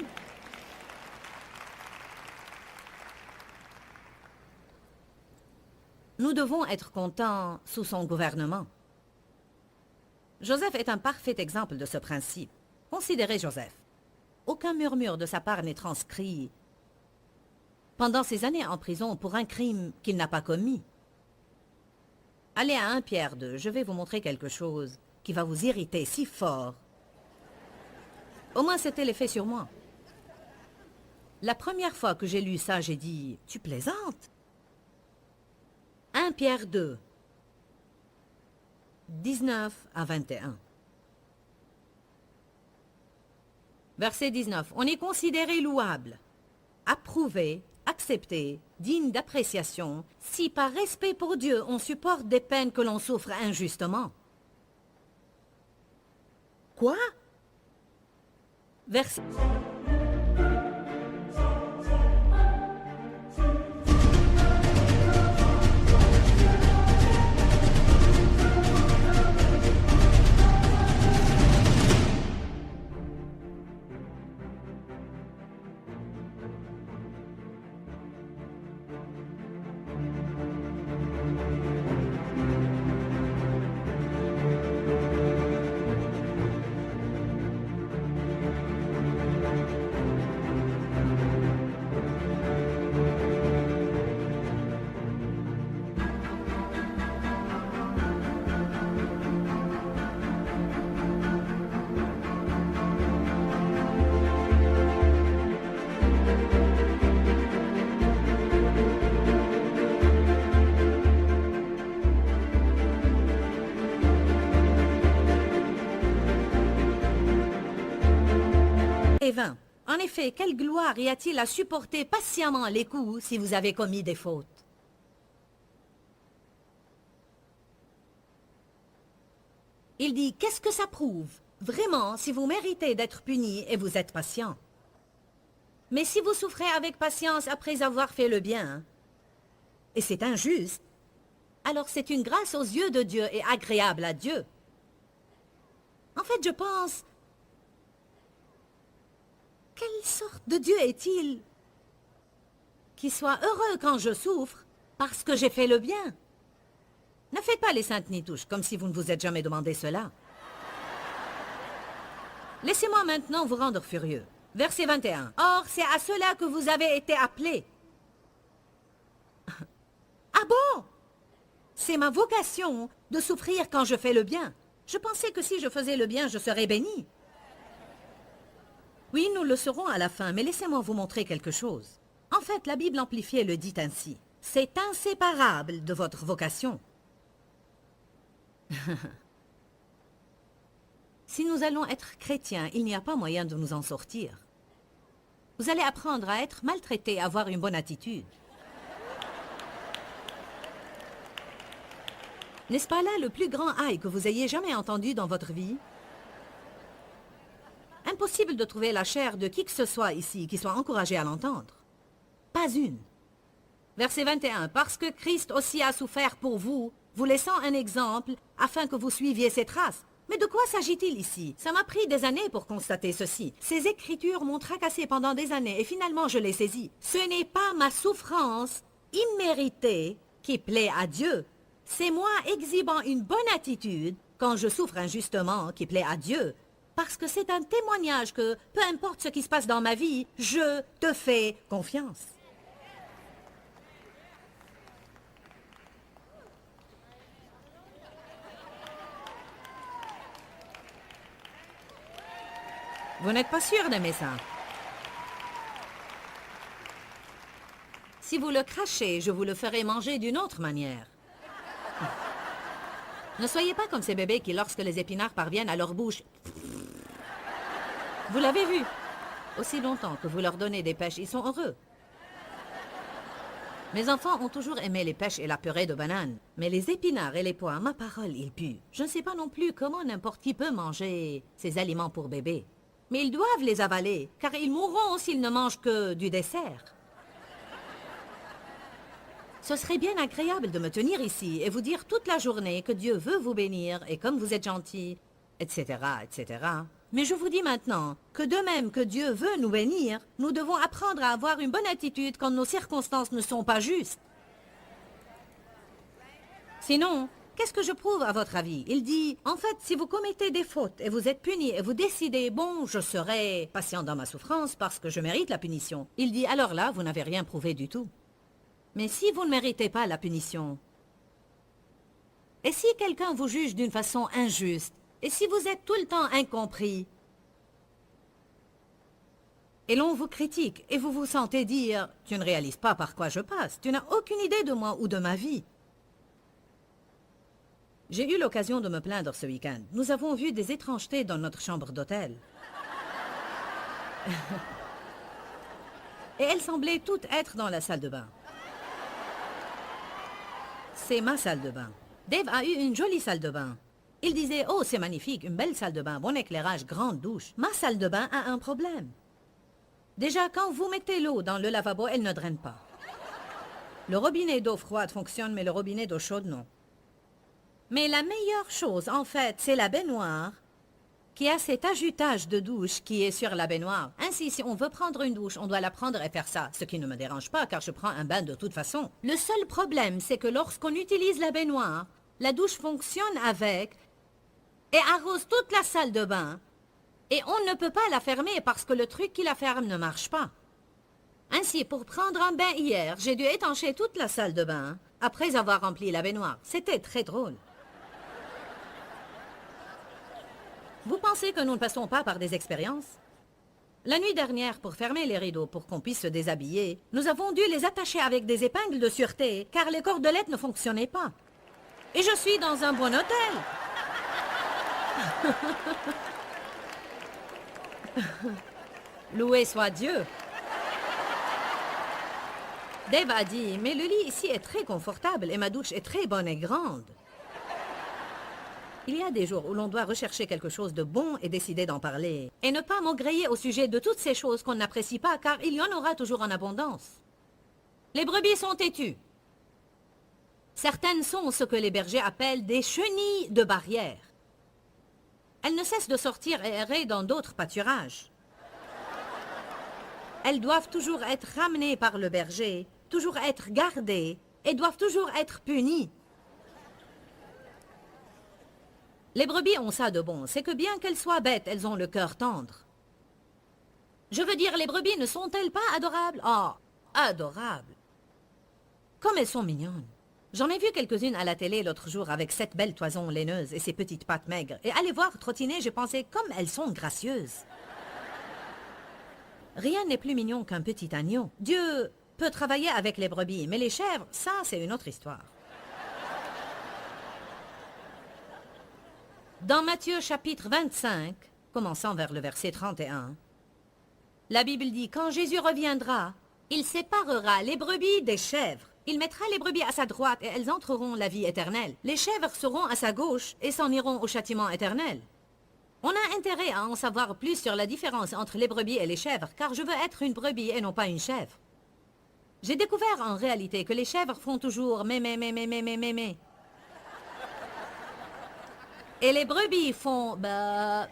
Nous devons être contents sous son gouvernement. Joseph est un parfait exemple de ce principe. Considérez Joseph. Aucun murmure de sa part n'est transcrit pendant ses années en prison pour un crime qu'il n'a pas commis. Allez à 1 Pierre 2, je vais vous montrer quelque chose qui va vous irriter si fort. Au moins c'était l'effet sur moi. La première fois que j'ai lu ça, j'ai dit « Tu plaisantes ?» 1 Pierre 2, 19 à 21. Verset 19. On est considéré louable, approuvé, accepté, digne d'appréciation, si par respect pour Dieu on supporte des peines que l'on souffre injustement. Quoi? Verset... Et 20. En effet, quelle gloire y a-t-il à supporter patiemment les coups si vous avez commis des fautes? Il dit, qu'est-ce que ça prouve? Vraiment, si vous méritez d'être puni et vous êtes patient. Mais si vous souffrez avec patience après avoir fait le bien, et c'est injuste, alors c'est une grâce aux yeux de Dieu et agréable à Dieu. En fait, je pense... Quelle sorte de Dieu est-il qui soit heureux quand je souffre parce que j'ai fait le bien? Ne faites pas les saintes nitouches comme si vous ne vous êtes jamais demandé cela. Laissez-moi maintenant vous rendre furieux. Verset 21. Or, c'est à cela que vous avez été appelés. Ah bon? C'est ma vocation de souffrir quand je fais le bien. Je pensais que si je faisais le bien, je serais béni. Oui, nous le serons à la fin, mais laissez-moi vous montrer quelque chose. En fait, la Bible amplifiée le dit ainsi. C'est inséparable de votre vocation. Si nous allons être chrétiens, il n'y a pas moyen de nous en sortir. Vous allez apprendre à être maltraité, à avoir une bonne attitude. N'est-ce pas là le plus grand aïe que vous ayez jamais entendu dans votre vie? Impossible de trouver la chair de qui que ce soit ici qui soit encouragé à l'entendre. Pas une. Verset 21. Parce que Christ aussi a souffert pour vous, vous laissant un exemple, afin que vous suiviez ses traces. Mais de quoi s'agit-il ici? Ça m'a pris des années pour constater ceci. Ces écritures m'ont tracassé pendant des années et finalement je les saisis. Ce n'est pas ma souffrance imméritée qui plaît à Dieu. C'est moi exhibant une bonne attitude quand je souffre injustement qui plaît à Dieu. Parce que c'est un témoignage que, peu importe ce qui se passe dans ma vie, je te fais confiance. Vous n'êtes pas sûr d'aimer ça? Si vous le crachez, je vous le ferai manger d'une autre manière. Ne soyez pas comme ces bébés qui, lorsque les épinards parviennent à leur bouche... Vous l'avez vu. Aussi longtemps que vous leur donnez des pêches, ils sont heureux. Mes enfants ont toujours aimé les pêches et la purée de bananes. Mais les épinards et les pois, ma parole, ils puent. Je ne sais pas non plus comment n'importe qui peut manger ces aliments pour bébés. Mais ils doivent les avaler, car ils mourront s'ils ne mangent que du dessert. Ce serait bien agréable de me tenir ici et vous dire toute la journée que Dieu veut vous bénir et comme vous êtes gentil, etc., etc. Mais je vous dis maintenant que de même que Dieu veut nous bénir, nous devons apprendre à avoir une bonne attitude quand nos circonstances ne sont pas justes. Sinon, qu'est-ce que je prouve à votre avis? Il dit, en fait, si vous commettez des fautes et vous êtes puni et vous décidez, bon, je serai patient dans ma souffrance parce que je mérite la punition. Il dit, alors là, vous n'avez rien prouvé du tout. Mais si vous ne méritez pas la punition, et si quelqu'un vous juge d'une façon injuste, et si vous êtes tout le temps incompris, et l'on vous critique, et vous vous sentez dire, tu ne réalises pas par quoi je passe, tu n'as aucune idée de moi ou de ma vie. J'ai eu l'occasion de me plaindre ce week-end. Nous avons vu des étrangetés dans notre chambre d'hôtel. Et elles semblaient toutes être dans la salle de bain. C'est ma salle de bain. Dave a eu une jolie salle de bain. Il disait, oh, c'est magnifique, une belle salle de bain, bon éclairage, grande douche. Ma salle de bain a un problème. Déjà, quand vous mettez l'eau dans le lavabo, elle ne draine pas. Le robinet d'eau froide fonctionne, mais le robinet d'eau chaude, non. Mais la meilleure chose, en fait, c'est la baignoire qui a cet ajutage de douche qui est sur la baignoire. Ainsi, si on veut prendre une douche, on doit la prendre et faire ça, ce qui ne me dérange pas, car je prends un bain de toute façon. Le seul problème, c'est que lorsqu'on utilise la baignoire, la douche fonctionne avec et arrose toute la salle de bain, et on ne peut pas la fermer parce que le truc qui la ferme ne marche pas. Ainsi, pour prendre un bain hier, j'ai dû étancher toute la salle de bain après avoir rempli la baignoire. C'était très drôle. Vous pensez que nous ne passons pas par des expériences? La nuit dernière, pour fermer les rideaux pour qu'on puisse se déshabiller, nous avons dû les attacher avec des épingles de sûreté, car les cordelettes ne fonctionnaient pas. Et je suis dans un bon hôtel. Loué soit Dieu. Dave a dit, mais le lit ici est très confortable et ma douche est très bonne et grande. Il y a des jours où l'on doit rechercher quelque chose de bon et décider d'en parler. Et ne pas maugréer au sujet de toutes ces choses qu'on n'apprécie pas, car il y en aura toujours en abondance. Les brebis sont têtues. Certaines sont ce que les bergers appellent des chenilles de barrière. Elles ne cessent de sortir et errer dans d'autres pâturages. Elles doivent toujours être ramenées par le berger, toujours être gardées, et doivent toujours être punies. Les brebis ont ça de bon, c'est que bien qu'elles soient bêtes, elles ont le cœur tendre. Je veux dire, les brebis ne sont-elles pas adorables? Oh, adorables! Comme elles sont mignonnes. J'en ai vu quelques-unes à la télé l'autre jour avec cette belle toison laineuse et ses petites pattes maigres. Et à les voir trottiner, j'ai pensé, comme elles sont gracieuses. Rien n'est plus mignon qu'un petit agneau. Dieu peut travailler avec les brebis, mais les chèvres, ça, c'est une autre histoire. Dans Matthieu chapitre 25, commençant vers le verset 31, la Bible dit, quand Jésus reviendra, il séparera les brebis des chèvres. Il mettra les brebis à sa droite et elles entreront la vie éternelle. Les chèvres seront à sa gauche et s'en iront au châtiment éternel. On a intérêt à en savoir plus sur la différence entre les brebis et les chèvres, car je veux être une brebis et non pas une chèvre. J'ai découvert en réalité que les chèvres font toujours mé. Et les brebis font bah.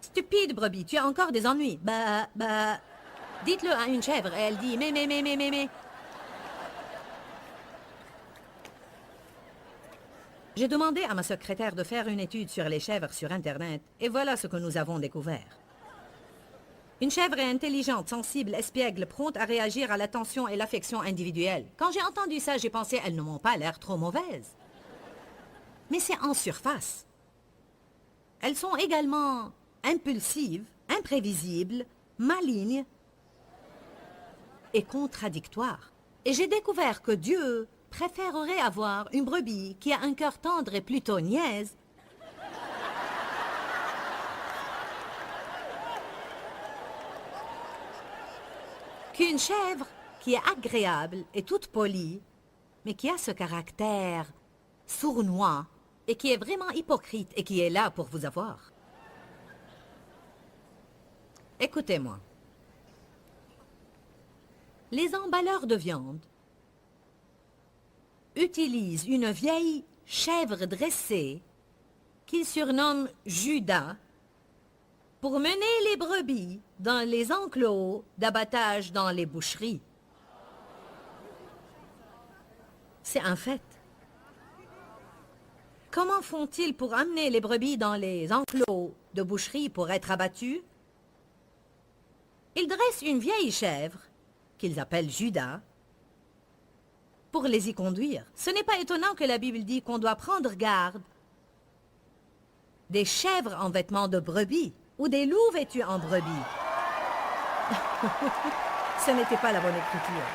Stupide brebis, tu as encore des ennuis. Bah. Dites-le à une chèvre et elle dit mé. J'ai demandé à ma secrétaire de faire une étude sur les chèvres sur Internet et voilà ce que nous avons découvert. Une chèvre est intelligente, sensible, espiègle, prompte à réagir à l'attention et l'affection individuelle. Quand j'ai entendu ça, j'ai pensé, elles ne m'ont pas l'air trop mauvaises. Mais c'est en surface. Elles sont également impulsives, imprévisible, maligne et contradictoire. Et j'ai découvert que Dieu préférerait avoir une brebis qui a un cœur tendre et plutôt niaise qu'une chèvre qui est agréable et toute polie, mais qui a ce caractère sournois et qui est vraiment hypocrite et qui est là pour vous avoir. Écoutez-moi. Les emballeurs de viande utilisent une vieille chèvre dressée qu'ils surnomment Judas pour mener les brebis dans les enclos d'abattage dans les boucheries. C'est un fait. Comment font-ils pour amener les brebis dans les enclos de boucherie pour être abattues? Ils dressent une vieille chèvre, qu'ils appellent Judas, pour les y conduire. Ce n'est pas étonnant que la Bible dit qu'on doit prendre garde des chèvres en vêtements de brebis ou des loups vêtus en brebis. Ce n'était pas la bonne écriture.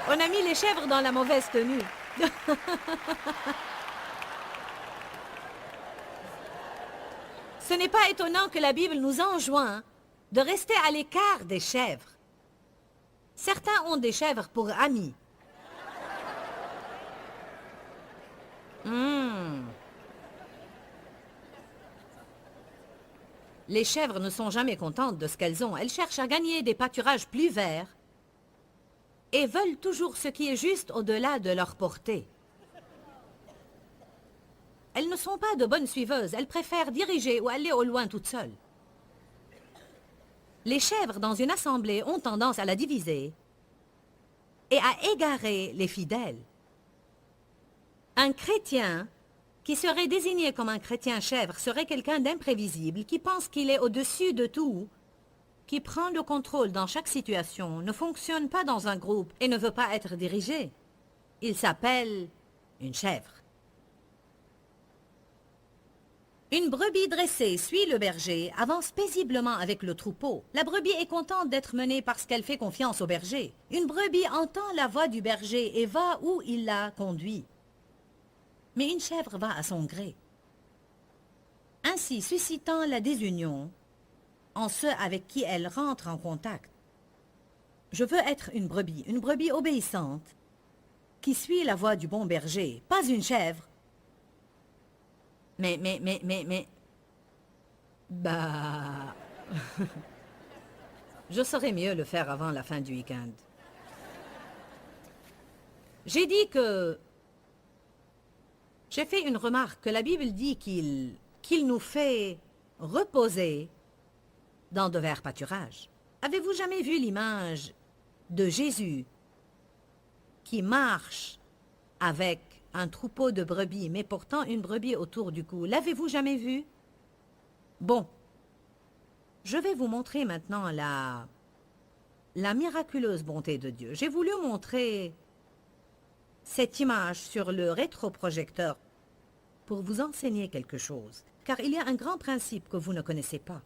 On a mis les chèvres dans la mauvaise tenue. Ce n'est pas étonnant que la Bible nous enjoint de rester à l'écart des chèvres. Certains ont des chèvres pour amis. Les chèvres ne sont jamais contentes de ce qu'elles ont. Elles cherchent à gagner des pâturages plus verts et veulent toujours ce qui est juste au-delà de leur portée. Elles ne sont pas de bonnes suiveuses. Elles préfèrent diriger ou aller au loin toutes seules. Les chèvres dans une assemblée ont tendance à la diviser et à égarer les fidèles. Un chrétien qui serait désigné comme un chrétien chèvre serait quelqu'un d'imprévisible, qui pense qu'il est au-dessus de tout, qui prend le contrôle dans chaque situation, ne fonctionne pas dans un groupe et ne veut pas être dirigé. Il s'appelle une chèvre. Une brebis dressée suit le berger, avance paisiblement avec le troupeau. La brebis est contente d'être menée parce qu'elle fait confiance au berger. Une brebis entend la voix du berger et va où il la conduit. Mais une chèvre va à son gré, ainsi suscitant la désunion en ceux avec qui elle rentre en contact. Je veux être une brebis obéissante, qui suit la voix du bon berger, pas une chèvre. Bah... Je saurais mieux le faire avant la fin du week-end. J'ai dit que... J'ai fait une remarque que la Bible dit qu'il nous fait reposer dans de verts pâturages. Avez-vous jamais vu l'image de Jésus qui marche avec un troupeau de brebis, mais portant une brebis autour du cou? L'avez-vous jamais vu? Bon, je vais vous montrer maintenant la miraculeuse bonté de Dieu. J'ai voulu montrer cette image sur le rétroprojecteur pour vous enseigner quelque chose, car il y a un grand principe que vous ne connaissez pas.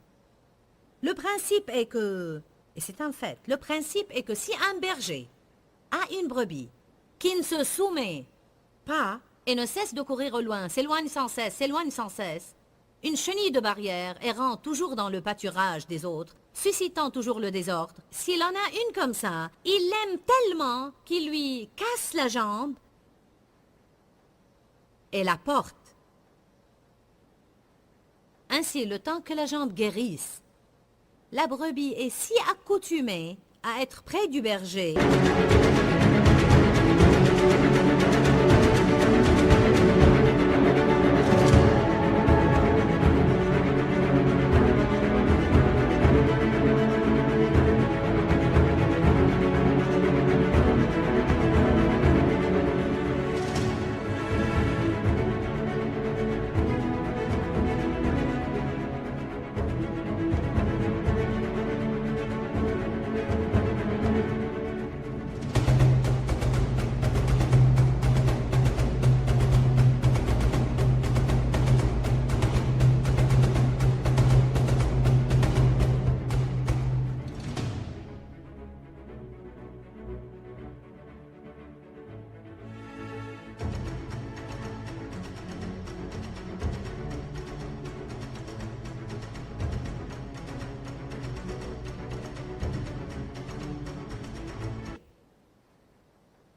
Le principe est que, et c'est un fait, le principe est que si un berger a une brebis qui ne se soumet pas et ne cesse de courir au loin, s'éloigne sans cesse, une chenille de barrière errant toujours dans le pâturage des autres, suscitant toujours le désordre, s'il en a une comme ça, il l'aime tellement qu'il lui casse la jambe et la porte. Ainsi, le temps que la jambe guérisse, la brebis est si accoutumée à être près du berger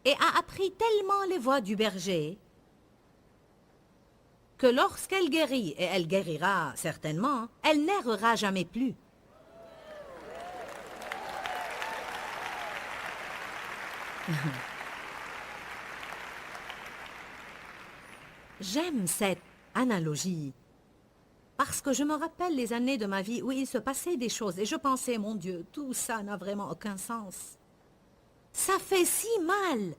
et a appris tellement les voies du berger que lorsqu'elle guérit, et elle guérira certainement, elle n'errera jamais plus. J'aime cette analogie parce que je me rappelle les années de ma vie où il se passait des choses et je pensais, mon Dieu, tout ça n'a vraiment aucun sens. Ça fait si mal.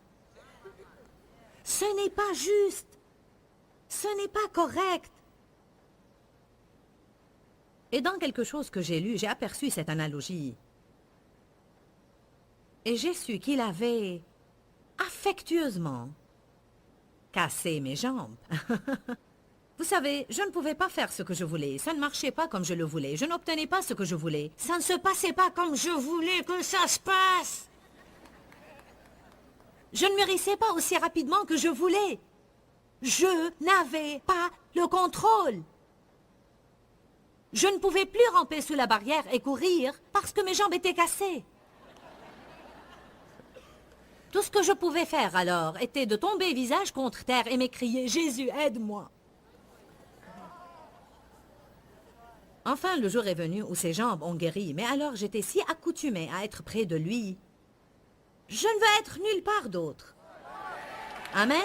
Ce n'est pas juste. Ce n'est pas correct. Et dans quelque chose que j'ai lu, j'ai aperçu cette analogie. Et j'ai su qu'il avait affectueusement cassé mes jambes. Vous savez, je ne pouvais pas faire ce que je voulais. Ça ne marchait pas comme je le voulais. Je n'obtenais pas ce que je voulais. Ça ne se passait pas comme je voulais que ça se passe. Je ne mûrissais pas aussi rapidement que je voulais. Je n'avais pas le contrôle. Je ne pouvais plus ramper sous la barrière et courir parce que mes jambes étaient cassées. Tout ce que je pouvais faire alors était de tomber visage contre terre et m'écrier « Jésus, aide-moi !» Enfin, le jour est venu où ses jambes ont guéri, mais alors j'étais si accoutumée à être près de lui. Je ne veux être nulle part d'autre. Amen.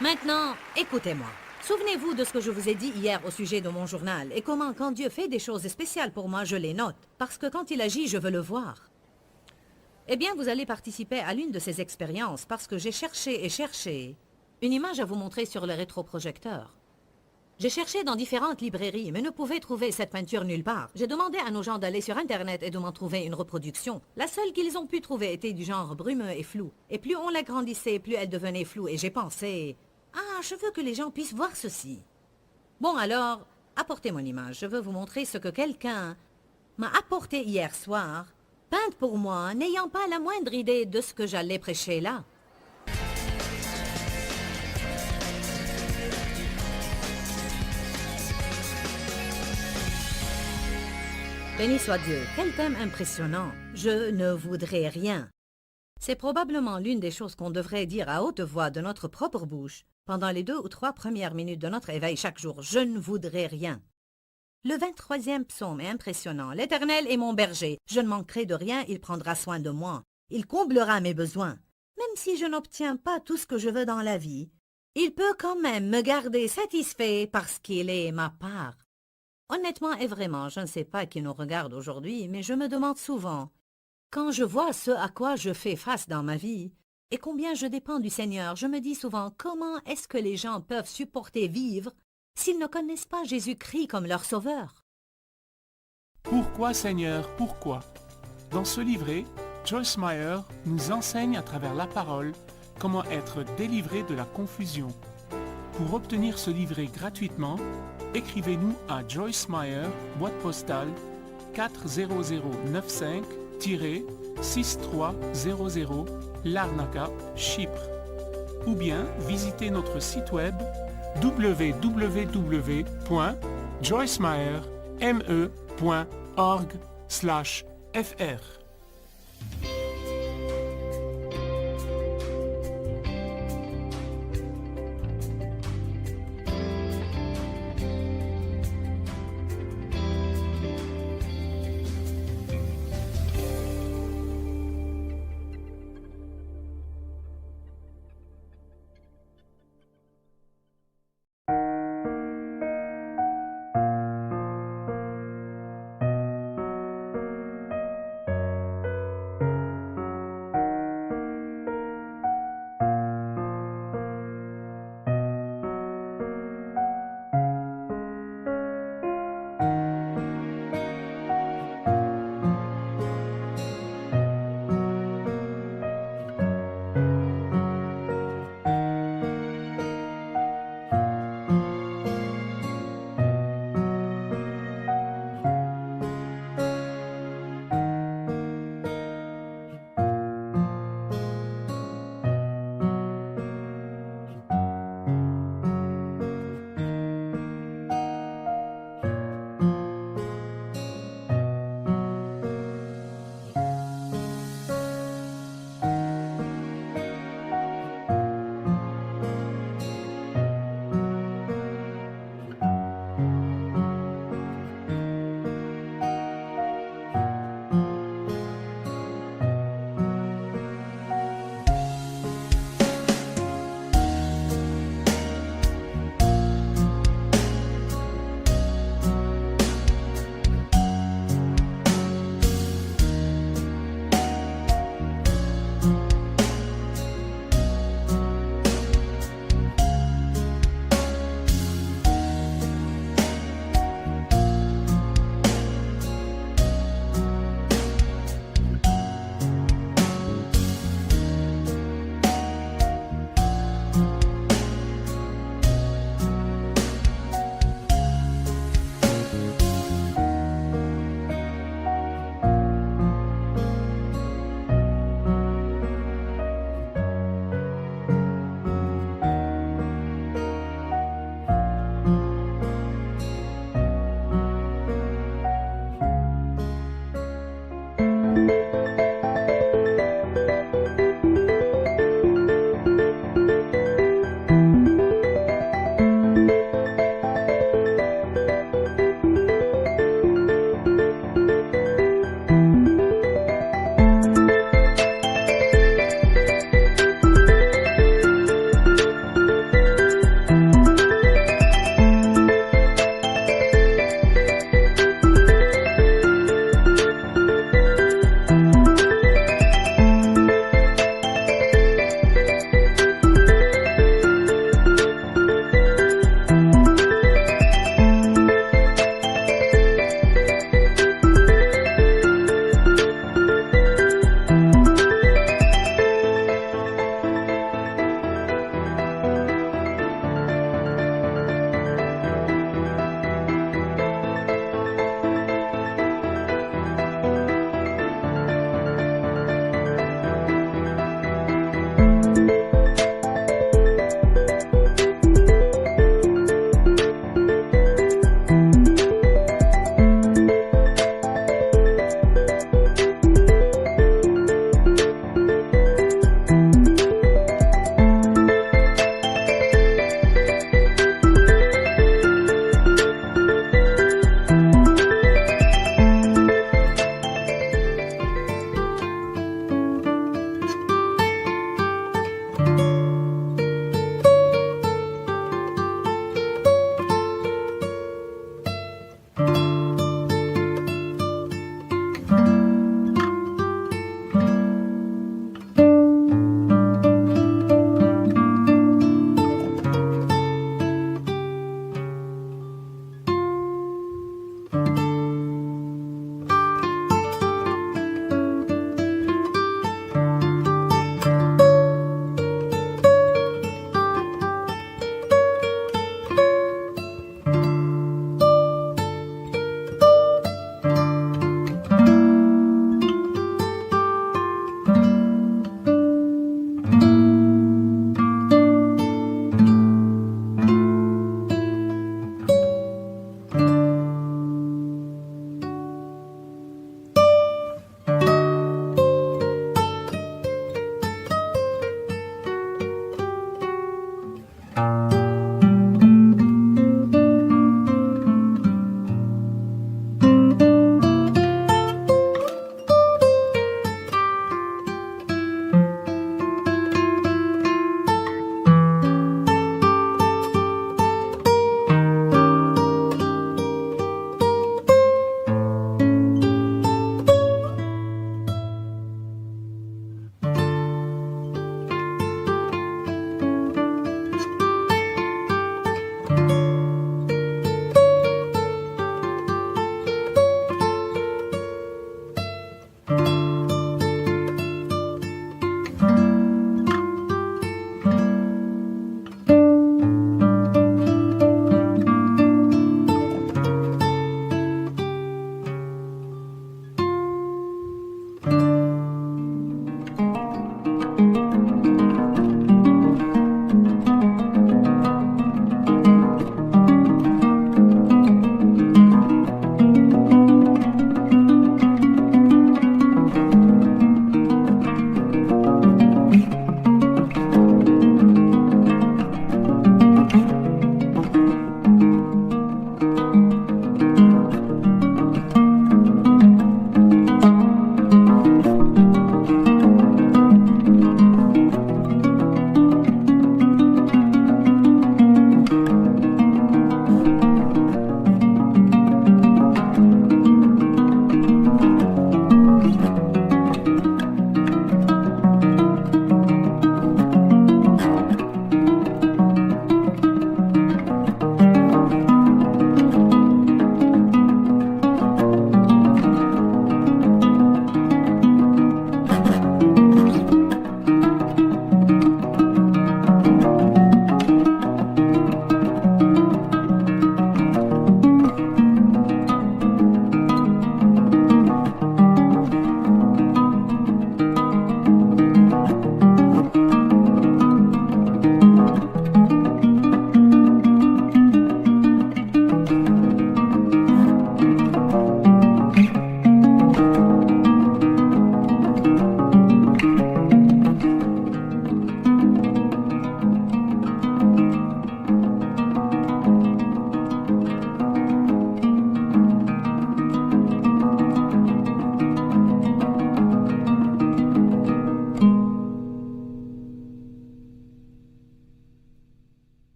Maintenant, écoutez-moi. Souvenez-vous de ce que je vous ai dit hier au sujet de mon journal et comment, quand Dieu fait des choses spéciales pour moi, je les note. Parce que quand il agit, je veux le voir. Eh bien, vous allez participer à l'une de ces expériences parce que j'ai cherché et cherché une image à vous montrer sur le rétroprojecteur. J'ai cherché dans différentes librairies, mais ne pouvais trouver cette peinture nulle part. J'ai demandé à nos gens d'aller sur Internet et de m'en trouver une reproduction. La seule qu'ils ont pu trouver était du genre brumeux et flou. Et plus on l'agrandissait, plus elle devenait floue. Et j'ai pensé, ah, je veux que les gens puissent voir ceci. Bon alors, apportez mon image. Je veux vous montrer ce que quelqu'un m'a apporté hier soir, peinte pour moi, n'ayant pas la moindre idée de ce que j'allais prêcher là. Béni soit Dieu, quel thème impressionnant. Je ne voudrais rien. C'est probablement l'une des choses qu'on devrait dire à haute voix de notre propre bouche pendant les 2 ou 3 premières minutes de notre éveil chaque jour. Je ne voudrais rien. Le 23e psaume est impressionnant. L'Éternel est mon berger. Je ne manquerai de rien, il prendra soin de moi. Il comblera mes besoins. Même si je n'obtiens pas tout ce que je veux dans la vie, il peut quand même me garder satisfait parce qu'il est ma part. Honnêtement et vraiment, je ne sais pas qui nous regarde aujourd'hui, mais je me demande souvent, quand je vois ce à quoi je fais face dans ma vie, et combien je dépends du Seigneur, je me dis souvent, comment est-ce que les gens peuvent supporter vivre s'ils ne connaissent pas Jésus-Christ comme leur sauveur? Pourquoi Seigneur, pourquoi? Dans ce livret, Joyce Meyer nous enseigne à travers la parole comment être délivré de la confusion. Pour obtenir ce livret gratuitement, écrivez-nous à Joyce Meyer, boîte postale 40095-6300 Larnaca, Chypre. Ou bien visitez notre site web www.joycemeyer.org/fr.